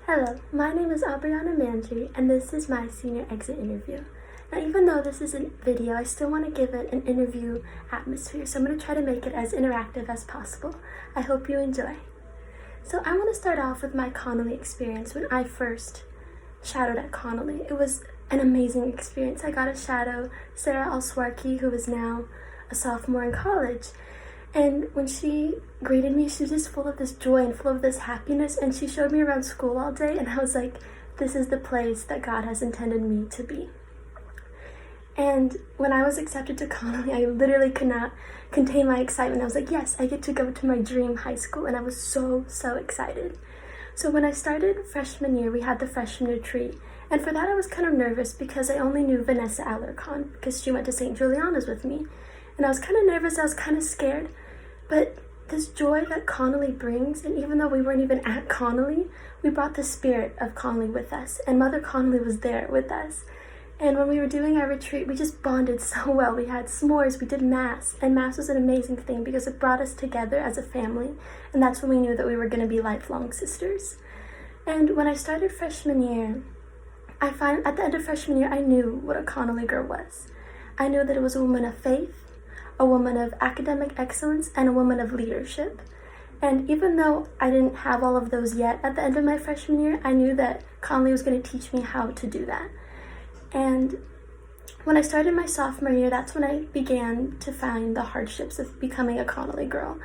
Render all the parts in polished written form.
Hello, my name is Aubriana Mandry, and this is my senior exit interview. Now, even though this is a video, I still want to give it an interview atmosphere, so I'm going to try to make it as interactive as possible. I hope you enjoy. So I want to start off with my Connelly experience when I first shadowed at Connelly. It was an amazing experience. I got to shadow Sarah Alswarky, who is now a sophomore in college. And when she greeted me, she was just full of this joy and full of this happiness, and she showed me around school all day, and I was like, this is the place that God has intended me to be. And when I was accepted to Connelly, I literally could not contain my excitement. I was like, yes, I get to go to my dream high school, and I was so excited. So when I started freshman year, we had the freshman retreat, and for that I was kind of nervous because I only knew Vanessa Alarcon because she went to St. Juliana's with me. And I was kind of nervous, I was kind of scared, but this joy that Connelly brings, and even though we weren't even at Connelly, we brought the spirit of Connelly with us, and Mother Connelly was there with us. And when we were doing our retreat, we just bonded so well. We had s'mores, we did Mass, and Mass was an amazing thing because it brought us together as a family, and that's when we knew that we were going to be lifelong sisters. And when I started freshman year, at the end of freshman year, I knew what a Connelly girl was. I knew that it was a woman of faith, a woman of academic excellence, and a woman of leadership. And even though I didn't have all of those yet, at the end of my freshman year, I knew that Connelly was going to teach me how to do that. And when I started my sophomore year, that's when I began to find the hardships of becoming a Connelly girl.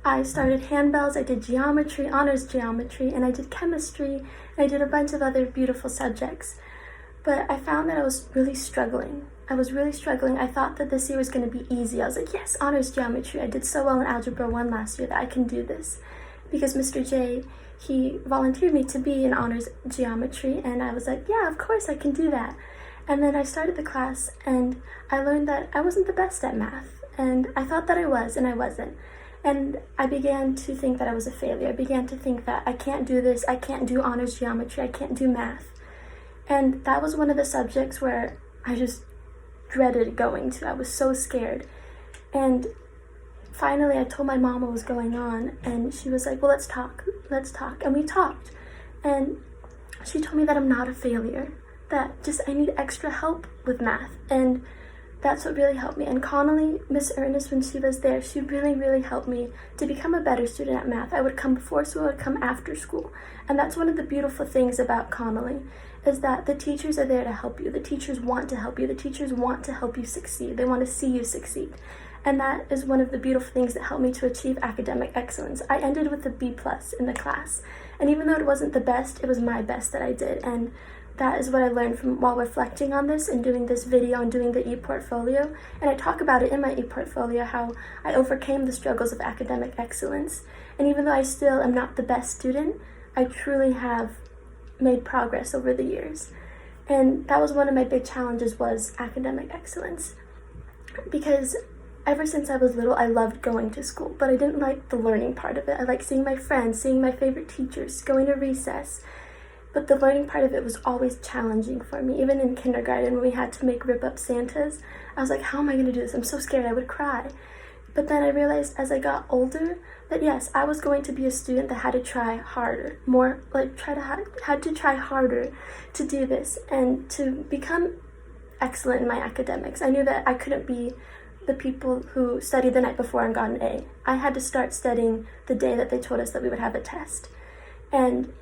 I started handbells, I did geometry, honors geometry, and I did chemistry, and I did a bunch of other beautiful subjects. But I found that I was really struggling. I thought that this year was going to be easy. I was like, yes, honors geometry. I did so well in Algebra 1 last year that I can do this. Because Mr. J, he volunteered me to be in honors geometry, and I was like, yeah, of course I can do that. And then I started the class, and I learned that I wasn't the best at math. And I thought that I was, and I wasn't. And I began to think that I was a failure. I began to think that I can't do this, I can't do honors geometry, I can't do math. And that was one of the subjects where I just dreaded going to. I was so scared. And finally I told my mom what was going on, and she was like, well, let's talk. And we talked. And she told me that I'm not a failure, that just I need extra help with math. And that's what really helped me. And Connelly, Miss Ernest, when she was there, she really helped me to become a better student at math. I would come before school, I would come after school. And that's one of the beautiful things about Connelly, is that the teachers are there to help you. The teachers want to help you. The teachers want to help you succeed. They want to see you succeed. And that is one of the beautiful things that helped me to achieve academic excellence. I ended with a B+ in the class. And even though it wasn't the best, it was my best that I did. And that is what I learned from while reflecting on this and doing this video and doing the e-portfolio. And I talk about it in my e-portfolio, how I overcame the struggles of academic excellence. And even though I still am not the best student, I truly have made progress over the years. And that was one of my big challenges, was academic excellence. Because ever since I was little, I loved going to school, but I didn't like the learning part of it. I liked seeing my friends, seeing my favorite teachers, going to recess. But the learning part of it was always challenging for me. Even in kindergarten, when we had to make rip-up Santas, I was like, how am I going to do this? I'm so scared, I would cry. But then I realized as I got older that yes, I was going to be a student that had to try harder, had to try harder to do this and to become excellent in my academics. I knew that I couldn't be the people who studied the night before and got an A. I had to start studying the day that they told us that we would have a test. And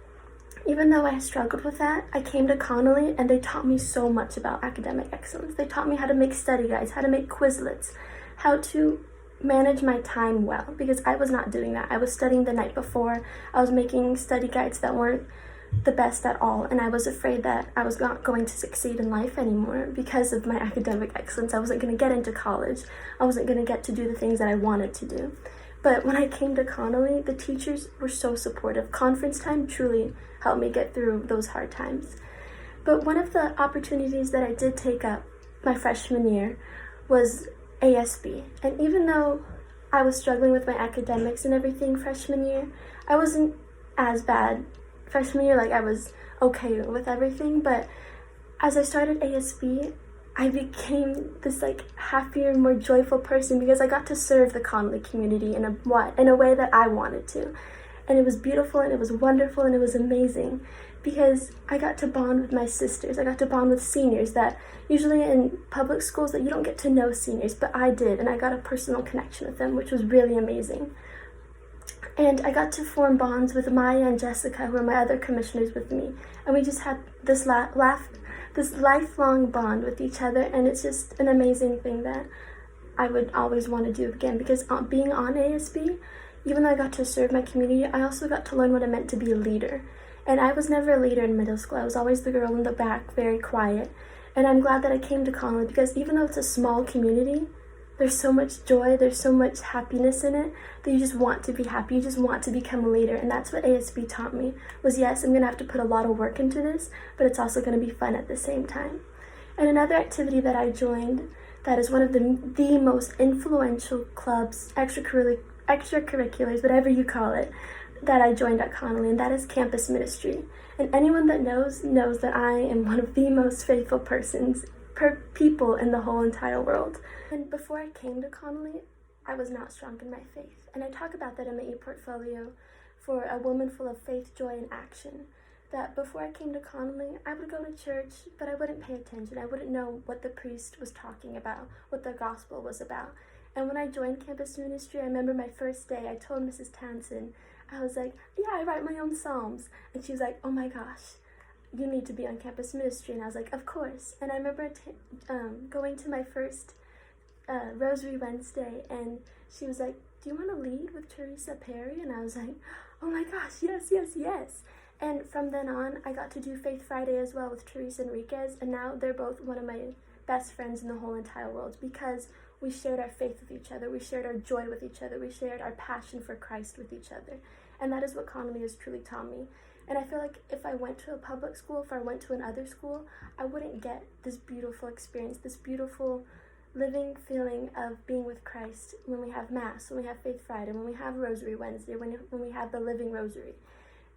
even though I struggled with that, I came to Connelly and they taught me so much about academic excellence. They taught me how to make study guides, how to make Quizlets, how to manage my time well, because I was not doing that. I was studying the night before. I was making study guides that weren't the best at all, and I was afraid that I was not going to succeed in life anymore because of my academic excellence. I wasn't going to get into college. I wasn't going to get to do the things that I wanted to do. But when I came to Connelly, the teachers were so supportive. Conference time truly helped me get through those hard times. But one of the opportunities that I did take up my freshman year was ASB. And even though I was struggling with my academics and everything freshman year, I wasn't as bad freshman year. Like, I was okay with everything. But as I started ASB, I became this happier, more joyful person because I got to serve the Connelly community in a way that I wanted to. And it was beautiful and it was wonderful and it was amazing because I got to bond with my sisters. I got to bond with seniors that usually in public schools that you don't get to know seniors, but I did, and I got a personal connection with them, which was really amazing. And I got to form bonds with Maya and Jessica, who are my other commissioners with me, and we just had this this lifelong bond with each other, and it's just an amazing thing that I would always want to do again, because being on ASB, even though I got to serve my community, I also got to learn what it meant to be a leader. And I was never a leader in middle school. I was always the girl in the back, very quiet. And I'm glad that I came to Connelly, because even though it's a small community, there's so much joy, there's so much happiness in it that you just want to be happy, you just want to become a leader. And that's what ASB taught me, was yes, I'm going to have to put a lot of work into this, but it's also going to be fun at the same time. And another activity that I joined that is one of the most influential clubs, extracurriculars, whatever you call it, that I joined at Connelly, and that is campus ministry. And anyone that knows that I am one of the most faithful people in the whole entire world. And before I came to Connelly, I was not strong in my faith. And I talk about that in my e-portfolio for a woman full of faith, joy, and action. That before I came to Connelly, I would go to church, but I wouldn't pay attention. I wouldn't know what the priest was talking about, what the gospel was about. And when I joined campus ministry, I remember my first day, I told Mrs. Tansen, I was like, yeah, I write my own psalms. And she was like, oh my gosh, you need to be on campus ministry. And I was like, of course. And I remember going to my first Rosary Wednesday, and she was like, do you want to lead with Teresa Perry? And I was like, oh my gosh, yes, yes, yes. And from then on, I got to do Faith Friday as well with Teresa Enriquez, and now they're both one of my best friends in the whole entire world, because we shared our faith with each other, we shared our joy with each other, we shared our passion for Christ with each other. And that is what Connelly has truly taught me. And I feel like if I went to a public school, if I went to another school, I wouldn't get this beautiful experience, this beautiful living feeling of being with Christ when we have Mass, when we have Faith Friday, when we have Rosary Wednesday, when we have the Living Rosary.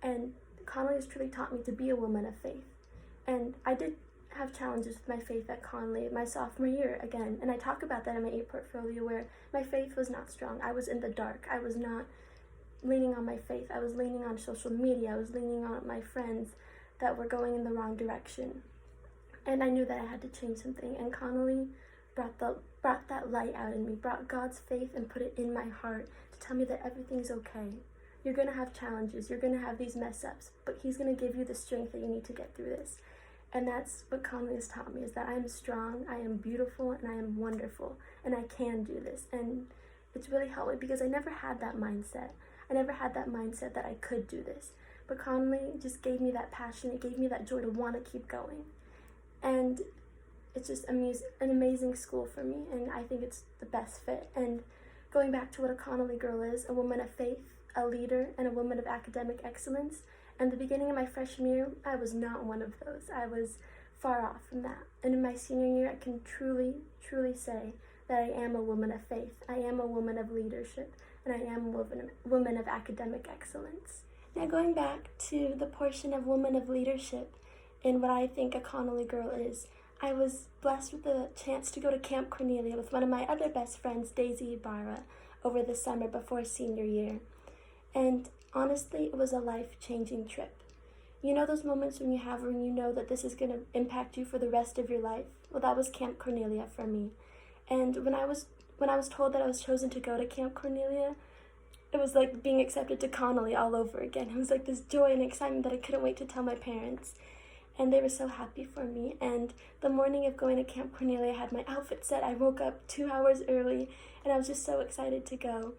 And Connelly has truly taught me to be a woman of faith. And I did have challenges with my faith at Connelly my sophomore year again, and I talk about that in my e-portfolio, where my faith was not strong. I was in the dark. I was not leaning on my faith. I was leaning on social media. I was leaning on my friends that were going in the wrong direction. And I knew that I had to change something, and Connelly brought that light out in me, brought God's faith and put it in my heart to tell me that everything's okay. You're going to have challenges, you're going to have these mess ups, but He's going to give you the strength that you need to get through this. And that's what Connelly has taught me, is that I am strong, I am beautiful, and I am wonderful, and I can do this. And it's really helped me, because I never had that mindset. I never had that mindset that I could do this. But Connelly just gave me that passion, it gave me that joy to want to keep going. And it's just an amazing school for me, and I think it's the best fit. And going back to what a Connelly girl is, a woman of faith, a leader, and a woman of academic excellence, in the beginning of my freshman year, I was not one of those. I was far off from that. And in my senior year, I can truly, truly say that I am a woman of faith. I am a woman of leadership, and I am a woman of academic excellence. Now, going back to the portion of woman of leadership in what I think a Connelly girl is, I was blessed with the chance to go to Camp Cornelia with one of my other best friends, Daisy Ibarra, over the summer before senior year. And honestly, it was a life-changing trip. You know those moments when you know that this is going to impact you for the rest of your life? Well, that was Camp Cornelia for me. And when I was told that I was chosen to go to Camp Cornelia, it was like being accepted to Connelly all over again. It was like this joy and excitement that I couldn't wait to tell my parents. And they were so happy for me. And the morning of going to Camp Cornelia, I had my outfit set. I woke up 2 hours early, and I was just so excited to go.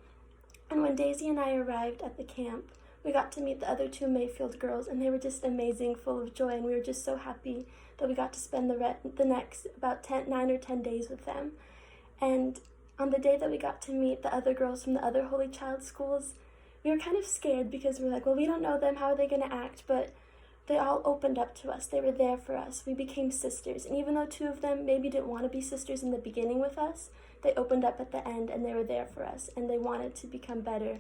And when Daisy and I arrived at the camp, we got to meet the other 2 Mayfield girls, and they were just amazing, full of joy, and we were just so happy that we got to spend the next about 9 or 10 days with them. And on the day that we got to meet the other girls from the other Holy Child schools, we were kind of scared, because we were like, well, we don't know them, how are they going to act? But they all opened up to us. They were there for us. We became sisters. And even though 2 of them maybe didn't want to be sisters in the beginning with us, they opened up at the end, and they were there for us. And they wanted to become better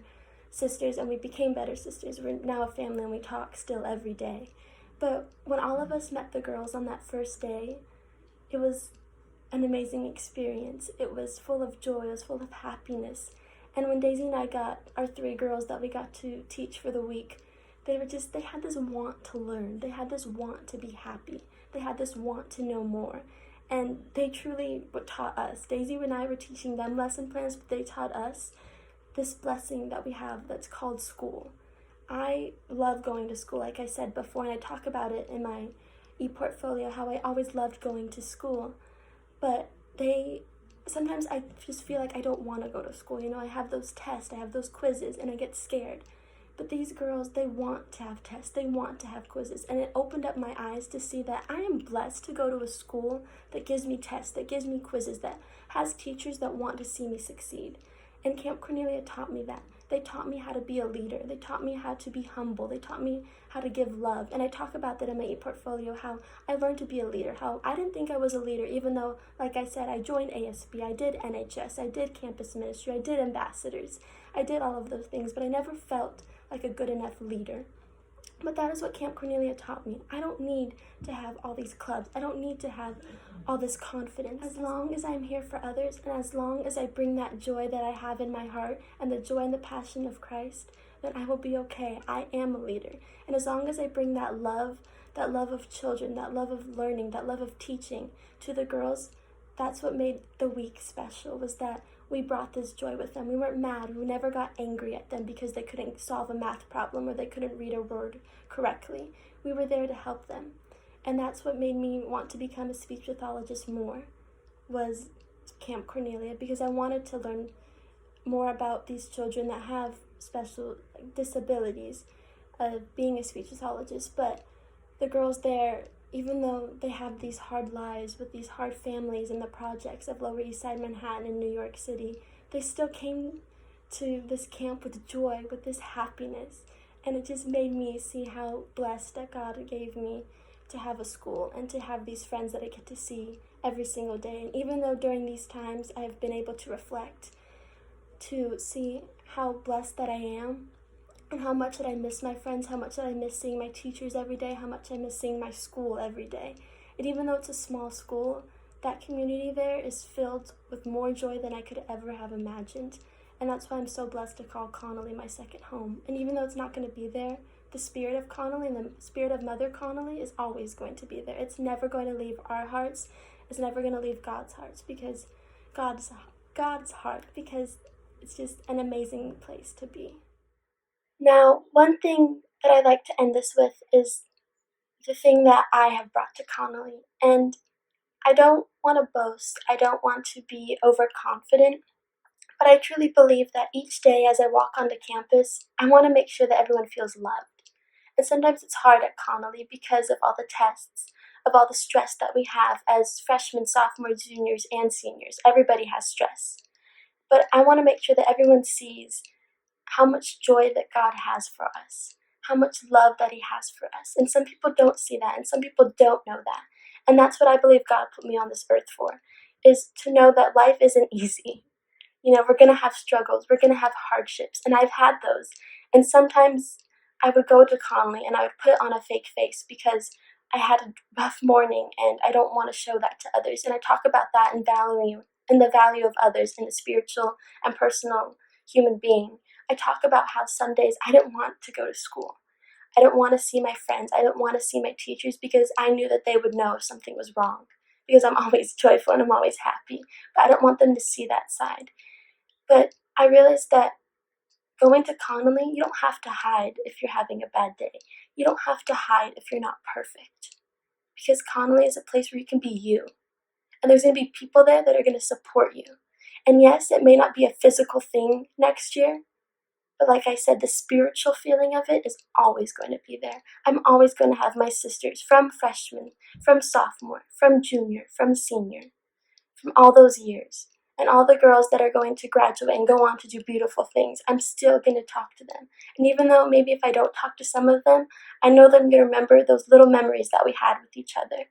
sisters, and we became better sisters. We're now a family, and we talk still every day. But when all of us met the girls on that first day, it was an amazing experience. It was full of joy. It was full of happiness. And when Daisy and I got our 3 girls that we got to teach for the week, they had this want to learn. They had this want to be happy. They had this want to know more. And they truly taught us. Daisy and I were teaching them lesson plans, but they taught us this blessing that we have that's called school. I love going to school, like I said before, and I talk about it in my e-portfolio, how I always loved going to school. But sometimes I just feel like I don't want to go to school. I have those tests, I have those quizzes, and I get scared. But these girls, they want to have tests, they want to have quizzes, and it opened up my eyes to see that I am blessed to go to a school that gives me tests, that gives me quizzes, that has teachers that want to see me succeed. And Camp Cornelia taught me that. They taught me how to be a leader. They taught me how to be humble. They taught me how to give love. And I talk about that in my e-portfolio, how I learned to be a leader, how I didn't think I was a leader, even though, like I said, I joined ASB, I did NHS, I did campus ministry, I did ambassadors, I did all of those things, but I never felt like a good enough leader. But that is what Camp Cornelia taught me. I don't need to have all these clubs. I don't need to have all this confidence. As long as I'm here for others, and as long as I bring that joy that I have in my heart and the joy and the passion of Christ, then I will be okay. I am a leader. And as long as I bring that love of children, that love of learning, that love of teaching to the girls, that's what made the week special, was that we brought this joy with them. We weren't mad. We never got angry at them because they couldn't solve a math problem or they couldn't read a word correctly. We were there to help them. And that's what made me want to become a speech pathologist more, was Camp Cornelia, because I wanted to learn more about these children that have special disabilities of being a speech pathologist. But the girls there, even though they have these hard lives with these hard families in the projects of Lower East Side Manhattan in New York City, they still came to this camp with joy, with this happiness. And it just made me see how blessed that God gave me to have a school and to have these friends that I get to see every single day. And even though during these times I have been able to reflect, to see how blessed that I am, and how much that I miss my friends, how much that I miss seeing my teachers every day, how much I miss seeing my school every day. And even though it's a small school, that community there is filled with more joy than I could ever have imagined. And that's why I'm so blessed to call Connelly my second home. And even though it's not going to be there, the spirit of Connelly and the spirit of Mother Connelly is always going to be there. It's never going to leave our hearts. It's never going to leave God's hearts, because God's heart, because it's just an amazing place to be. Now, one thing that I'd like to end this with is the thing that I have brought to Connelly. And I don't want to boast, I don't want to be overconfident, but I truly believe that each day as I walk onto campus, I want to make sure that everyone feels loved. And sometimes it's hard at Connelly because of all the tests, of all the stress that we have as freshmen, sophomores, juniors, and seniors. Everybody has stress. But I want to make sure that everyone sees how much joy that God has for us, how much love that He has for us. And some people don't see that, and some people don't know that. And that's what I believe God put me on this earth for, is to know that life isn't easy. We're going to have struggles, we're going to have hardships, and I've had those. And sometimes I would go to Conley and I would put on a fake face because I had a rough morning and I don't want to show that to others. And I talk about that in the value of others in the spiritual and personal human being. I talk about how some days I didn't want to go to school. I didn't want to see my friends. I didn't want to see my teachers because I knew that they would know if something was wrong, because I'm always joyful and I'm always happy. But I don't want them to see that side. But I realized that going to Connelly, you don't have to hide if you're having a bad day. You don't have to hide if you're not perfect. Because Connelly is a place where you can be you. And there's going to be people there that are going to support you. And yes, it may not be a physical thing next year, but like I said, the spiritual feeling of it is always going to be there. I'm always going to have my sisters from freshman, from sophomore, from junior, from senior, from all those years. And all the girls that are going to graduate and go on to do beautiful things, I'm still going to talk to them. And even though maybe if I don't talk to some of them, I know that I'm going to remember those little memories that we had with each other.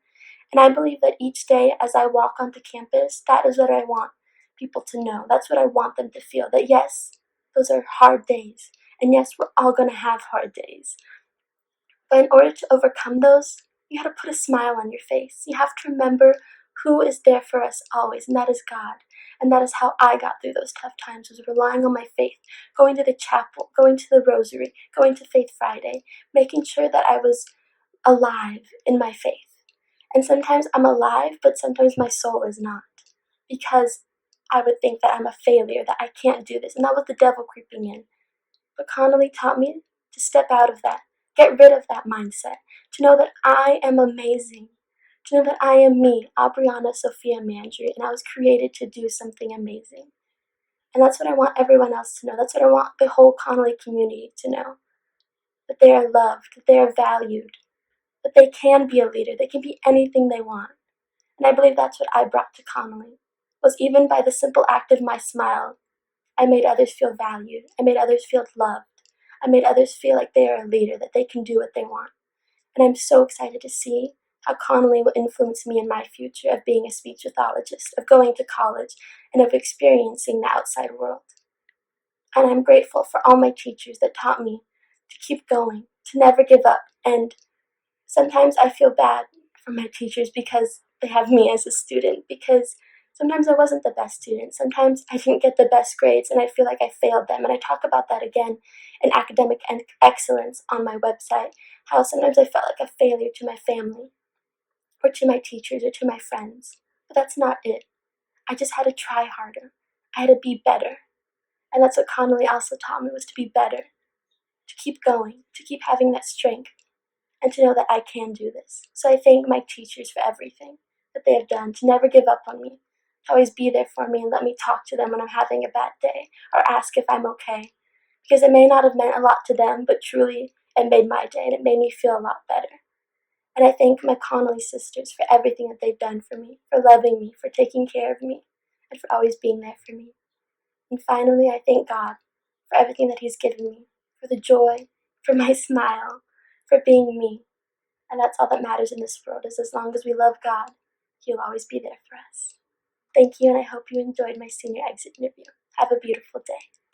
And I believe that each day as I walk onto campus, that is what I want people to know. That's what I want them to feel. That yes, those are hard days. And yes, we're all going to have hard days. But in order to overcome those, you have to put a smile on your face. You have to remember who is there for us always, and that is God. And that is how I got through those tough times, was relying on my faith, going to the chapel, going to the rosary, going to Faith Friday, making sure that I was alive in my faith. And sometimes I'm alive, but sometimes my soul is not, because I would think that I'm a failure, that I can't do this, and that was the devil creeping in. But Connelly taught me to step out of that, get rid of that mindset, to know that I am amazing, to know that I am me, Aubriana Sophia Mandry, and I was created to do something amazing. And that's what I want everyone else to know. That's what I want the whole Connelly community to know. That they are loved, that they are valued, that they can be a leader, they can be anything they want. And I believe that's what I brought to Connelly, was even by the simple act of my smile, I made others feel valued, I made others feel loved, I made others feel like they are a leader, that they can do what they want. And I'm so excited to see how Connelly will influence me in my future of being a speech pathologist, of going to college, and of experiencing the outside world. And I'm grateful for all my teachers that taught me to keep going, to never give up. And sometimes I feel bad for my teachers because they have me as a student, because sometimes I wasn't the best student. Sometimes I didn't get the best grades and I feel like I failed them. And I talk about that again in Academic Excellence on my website, how sometimes I felt like a failure to my family or to my teachers or to my friends. But that's not it. I just had to try harder. I had to be better. And that's what Connelly also taught me, was to be better, to keep going, to keep having that strength, and to know that I can do this. So I thank my teachers for everything that they have done, to never give up on me, to always be there for me and let me talk to them when I'm having a bad day or ask if I'm okay. Because it may not have meant a lot to them, but truly it made my day and it made me feel a lot better. And I thank my Connelly sisters for everything that they've done for me, for loving me, for taking care of me, and for always being there for me. And finally, I thank God for everything that He's given me, for the joy, for my smile, for being me. And that's all that matters in this world, is as long as we love God, He'll always be there for us. Thank you, and I hope you enjoyed my senior exit interview. Have a beautiful day.